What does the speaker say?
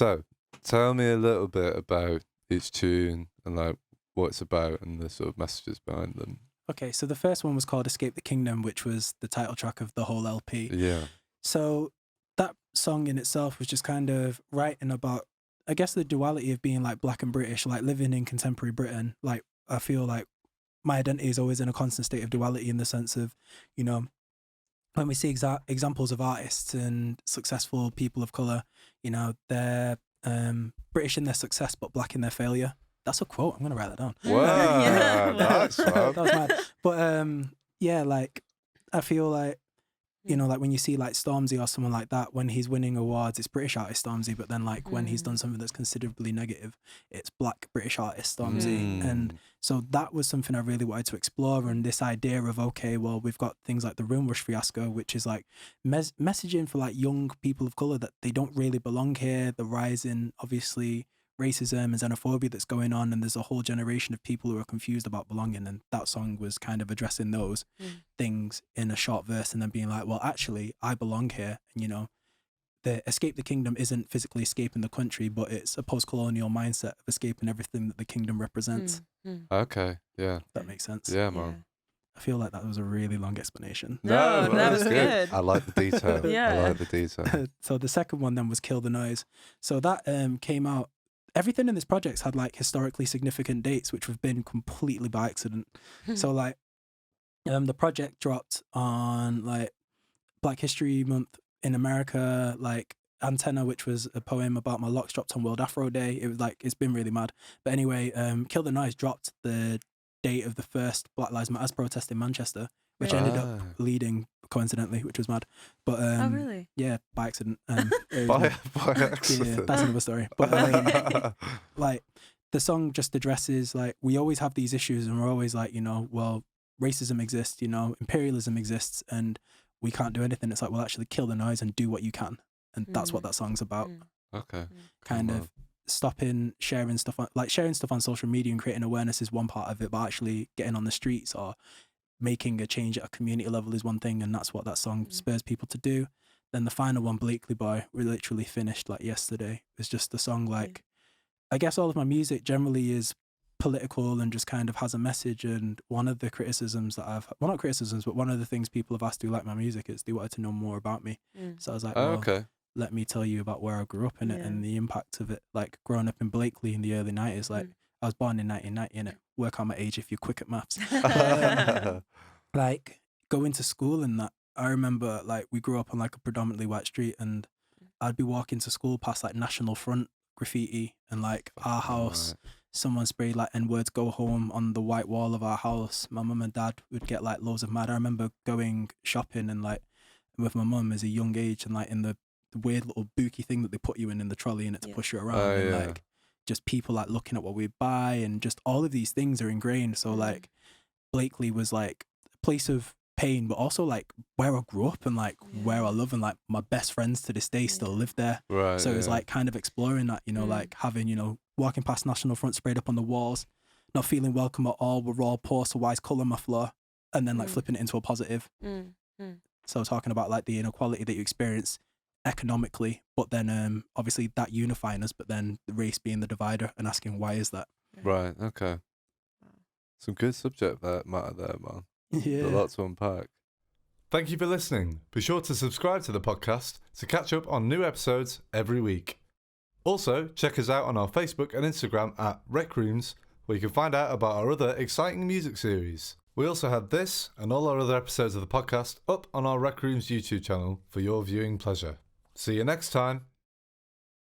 So, tell me a little bit about each tune and like what it's about and the sort of messages behind them. Okay, so the first one was called Escape the Kingdom, which was the title track of the whole LP. Yeah. So that song in itself was just kind of writing about, I guess, the duality of being like black and British, like living in contemporary Britain. Like, I feel like my identity is always in a constant state of duality in the sense of, you know, when we see examples of artists and successful people of colour, you know, they're British in their success but black in their failure. That's a quote. I'm going to write that down. Wow, nice, man. That was mad. But yeah, like, I feel like, you know, like when you see like Stormzy or someone like that, when he's winning awards, it's British artist Stormzy, but then like when he's done something that's considerably negative, it's black British artist Stormzy. And so that was something I really wanted to explore. And this idea of, okay, well, we've got things like the Room Rush fiasco, which is like messaging for like young people of colour that they don't really belong here, the rise in, obviously, racism and xenophobia that's going on, and there's a whole generation of people who are confused about belonging, and that song was kind of addressing those things in a short verse and then being like, well, actually I belong here. And you know, the Escape the Kingdom isn't physically escaping the country, but it's a post-colonial mindset of escaping everything that the kingdom represents. Okay, yeah. That makes sense. Yeah, man. I feel like that was a really long explanation. No, that was good. I like the detail. Yeah. I like the detail. So the second one then was Kill the Noise. So that came out, everything in this project's had like historically significant dates, which have been completely by accident. So like the project dropped on like Black History Month in America, like Antenna, which was a poem about my locks, dropped on World Afro Day. It was like, it's been really mad. But anyway, Kill the Noise dropped the date of the first Black Lives Matter protest in Manchester, which ended up leading, coincidentally, which was mad. But oh, really? yeah, by accident. By accident. Yeah, that's another story. But like the song just addresses like, we always have these issues and we're always like, you know, well, racism exists, you know, imperialism exists, and we can't do anything. It's like, well, actually kill the noise and do what you can. And that's what that song's about. Okay. Kind of stopping sharing stuff on social media and creating awareness is one part of it, but actually getting on the streets or making a change at a community level is one thing, and that's what that song spurs people to do. Then the final one, Blakely Boy, we literally finished like yesterday. It's just a song like, I guess all of my music generally is political and just kind of has a message, and one of the criticisms that not criticisms, but one of the things people have asked who like my music is they wanted to know more about me. So I was like, let me tell you about where I grew up in it and the impact of it. Like growing up in Blakely in the early 90s, like I was born in 1990, innit? Work on my age if you're quick at maths. Like going to school and that, I remember like we grew up on like a predominantly white street, and I'd be walking to school past like National Front graffiti, and like our house, someone sprayed like N-words, go home on the white wall of our house. My mum and dad would get like loads of mad. I remember going shopping and like with my mum as a young age, and like in the weird little booky thing that they put you in the trolley and it to push you around, and like just people like looking at what we buy, and just all of these things are ingrained. So like Blakely was like a place of pain, but also like where I grew up and like where I love, and like my best friends to this day still live there. So it was like kind of exploring that, you know, like having, you know, walking past National Front sprayed up on the walls, not feeling welcome at all, we're all poor, so why's colour my floor, and then like flipping it into a positive. So talking about like the inequality that you experience economically, but then obviously that unifying us, but then the race being the divider, and asking why is that. Right, okay. Some good subject matter there, man. Yeah. A lot to unpack. Thank you for listening. Be sure to subscribe to the podcast to catch up on new episodes every week. Also, check us out on our Facebook and Instagram at RecRooms, where you can find out about our other exciting music series. We also have this and all our other episodes of the podcast up on our RecRooms YouTube channel for your viewing pleasure. See you next time.